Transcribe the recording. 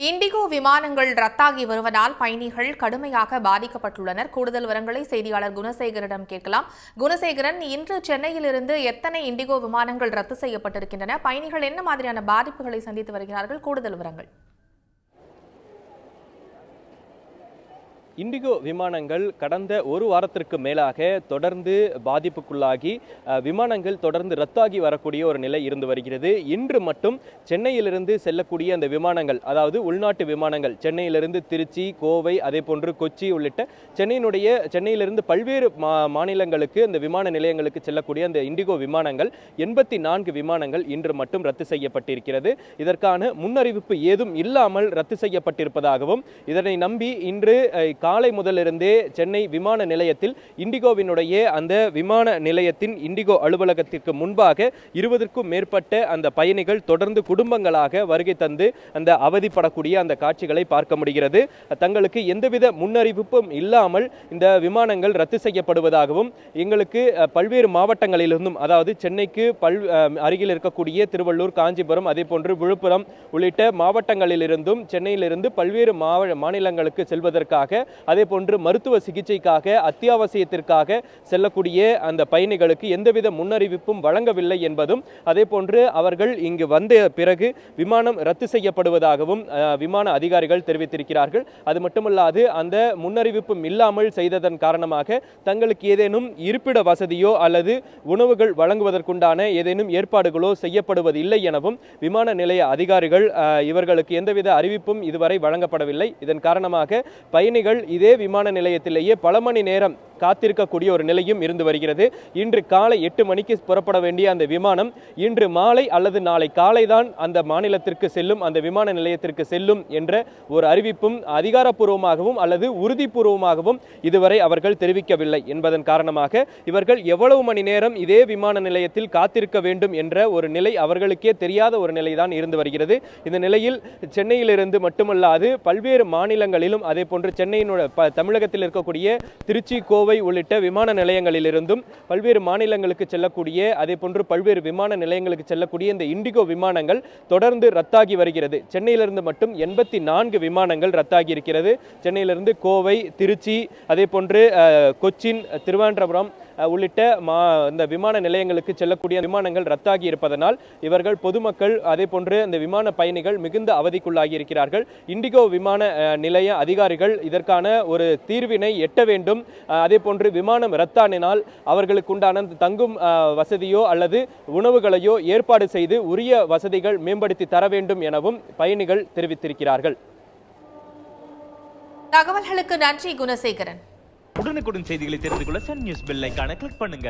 Indigo விமானங்கள் ரத்தாகி வருவதால் பயணிகள் கடுமையாக பாதிக்கப்பட்டுள்ளனர். கூடுதல் விவரங்களை செய்தியாளர் குணசேகரிடம் கேட்கலாம். குணசேகரன், இன்று சென்னையிலிருந்து எத்தனை இண்டிகோ விமானங்கள் ரத்து செய்யப்பட்டிருக்கின்றன? பயணிகள் என்ன மாதிரியான பாதிப்புகளை சந்தித்து வருகிறார்கள்? கூடுதல் விவரங்கள். இண்டிகோ விமானங்கள் கடந்த ஒரு வாரத்திற்கு மேலாக தொடர்ந்து பாதிப்புக்குள்ளாகி விமானங்கள் தொடர்ந்து ரத்தாகி வரக்கூடிய ஒரு நிலை இருந்து வருகிறது. இன்று மட்டும் சென்னையிலிருந்து செல்லக்கூடிய அந்த விமானங்கள், அதாவது உள்நாட்டு விமானங்கள், சென்னையிலிருந்து திருச்சி, கோவை, அதே போன்று கொச்சி உள்ளிட்ட சென்னையிலிருந்து பல்வேறு மாநிலங்களுக்கு அந்த விமான நிலையங்களுக்கு செல்லக்கூடிய அந்த இண்டிகோ விமானங்கள் 84 விமானங்கள் இன்று மட்டும் ரத்து செய்யப்பட்டிருக்கிறது. இதற்கான முன்னறிவிப்பு ஏதும் இல்லாமல் ரத்து செய்யப்பட்டிருப்பதாகவும், இதனை நம்பி இன்று காலை முதலிருந்தே சென்னை விமான நிலையத்தில் இண்டிகோவினுடைய அந்த விமான நிலையத்தின் இண்டிகோ அலுவலகத்திற்கு முன்பாக 20க்கும் மேற்பட்ட அந்த பயணிகள் தொடர்ந்து குடும்பங்களாக வருகை தந்து அந்த அவதிப்படக்கூடிய அந்த காட்சிகளை பார்க்க முடிகிறது. தங்களுக்கு எந்தவித முன்னறிவிப்பும் இல்லாமல் இந்த விமானங்கள் ரத்து செய்யப்படுவதாகவும், எங்களுக்கு பல்வேறு மாவட்டங்களிலிருந்தும், அதாவது சென்னைக்கு அருகில் இருக்கக்கூடிய திருவள்ளூர், காஞ்சிபுரம், அதே போன்று விழுப்புரம் உள்ளிட்ட மாவட்டங்களிலிருந்தும் சென்னையிலிருந்து பல்வேறு மாநிலங்களுக்கு செல்வதற்காக, அதே போன்று மருத்துவ சிகிச்சைக்காக, அத்தியாவசியத்திற்காக செல்லக்கூடிய அந்த பயணிகளுக்கு எந்தவித முன்னறிவிப்பும் வழங்கவில்லை என்பதும், அதே போன்று அவர்கள் இங்கு வந்த பிறகு விமானம் ரத்து செய்யப்படுவதாகவும் விமான அதிகாரிகள் தெரிவித்திருக்கிறார்கள். அது மட்டுமல்லாது அந்த முன்னறிவிப்பும் இல்லாமல் செய்ததன் காரணமாக தங்களுக்கு ஏதேனும் இருப்பிட வசதியோ அல்லது உணவுகள் வழங்குவதற்குண்டான ஏதேனும் ஏற்பாடுகளோ செய்யப்படுவதில்லை எனவும் விமான நிலைய அதிகாரிகள் இவர்களுக்கு எந்தவித அறிவிப்பும் இதுவரை வழங்கப்படவில்லை. இதன் காரணமாக பயணிகள் இதே விமான நிலையத்திலேயே பல மணி நேரம் காத்திருக்கக்கூடிய ஒரு நிலையும் இருந்து வருகிறது. இன்று காலை 8 மணிக்கு புறப்பட வேண்டிய அந்த விமானம் இன்று மாலை அல்லது நாளை காலை தான் அந்த மாநிலத்திற்கு செல்லும், அந்த விமான நிலையத்திற்கு செல்லும் என்ற ஒரு அறிவிப்பும் அதிகாரப்பூர்வமாகவும் அல்லது உறுதிப்பூர்வமாகவும் இதுவரை அவர்கள் தெரிவிக்கவில்லை என்பதன் காரணமாக இவர்கள் எவ்வளவு மணி நேரம் இதே விமான நிலையத்தில் காத்திருக்க வேண்டும் என்ற ஒரு நிலை அவர்களுக்கே தெரியாத ஒரு நிலைதான் இருந்து வருகிறது. இந்த நிலையில் சென்னையிலிருந்து மட்டுமல்லாது பல்வேறு மாநிலங்களிலும், அதே போன்று தமிழகத்தில் இருக்கக்கூடிய திருச்சி, கோவை உள்ளிட்ட விமான நிலையங்களிலிருந்தும் பல்வேறு மாநிலங்களுக்கு செல்லக்கூடிய, அதே போன்று பல்வேறு விமான நிலையங்களுக்கு செல்லக்கூடிய இந்த இண்டிகோ விமானங்கள் தொடர்ந்து ரத்தாகி வருகிறது. சென்னையிலிருந்து மட்டும் 84 விமானங்கள் ரத்தாகி இருக்கிறது. சென்னையிலிருந்து கோவை, திருச்சி, அதே போன்று கொச்சின், திருவனந்தபுரம் உள்ளிட்ட இந்த விமான நிலையங்களுக்கு செல்லக்கூடிய விமானங்கள் ரத்தாகி இருப்பதனால் இவர்கள் பொதுமக்கள், அதே போன்று இந்த விமான பயணிகள் மிகுந்த அவதிக்குள்ளாகி இருக்கிறார்கள். இண்டிகோ விமான நிலைய அதிகாரிகள் இதற்கான ஒரு தீர்வினை எட்ட வேண்டும். அதே போன்று விமானம் ரத்தானினால் அவர்களுக்கு உண்டான தங்கும் வசதியோ அல்லது உணவுகளையோ ஏற்பாடு செய்து உரிய வசதிகள் மேம்படுத்தி தர வேண்டும் எனவும் பயணிகள் தெரிவித்திருக்கிறார்கள். தகவல்களுக்கு நன்றி குணசேகரன். உடனுக்குடன் செய்திகளை தெரிந்து கொள்ள சன் நியூஸ் பெல் ஐகானை கிளிக் பண்ணுங்க.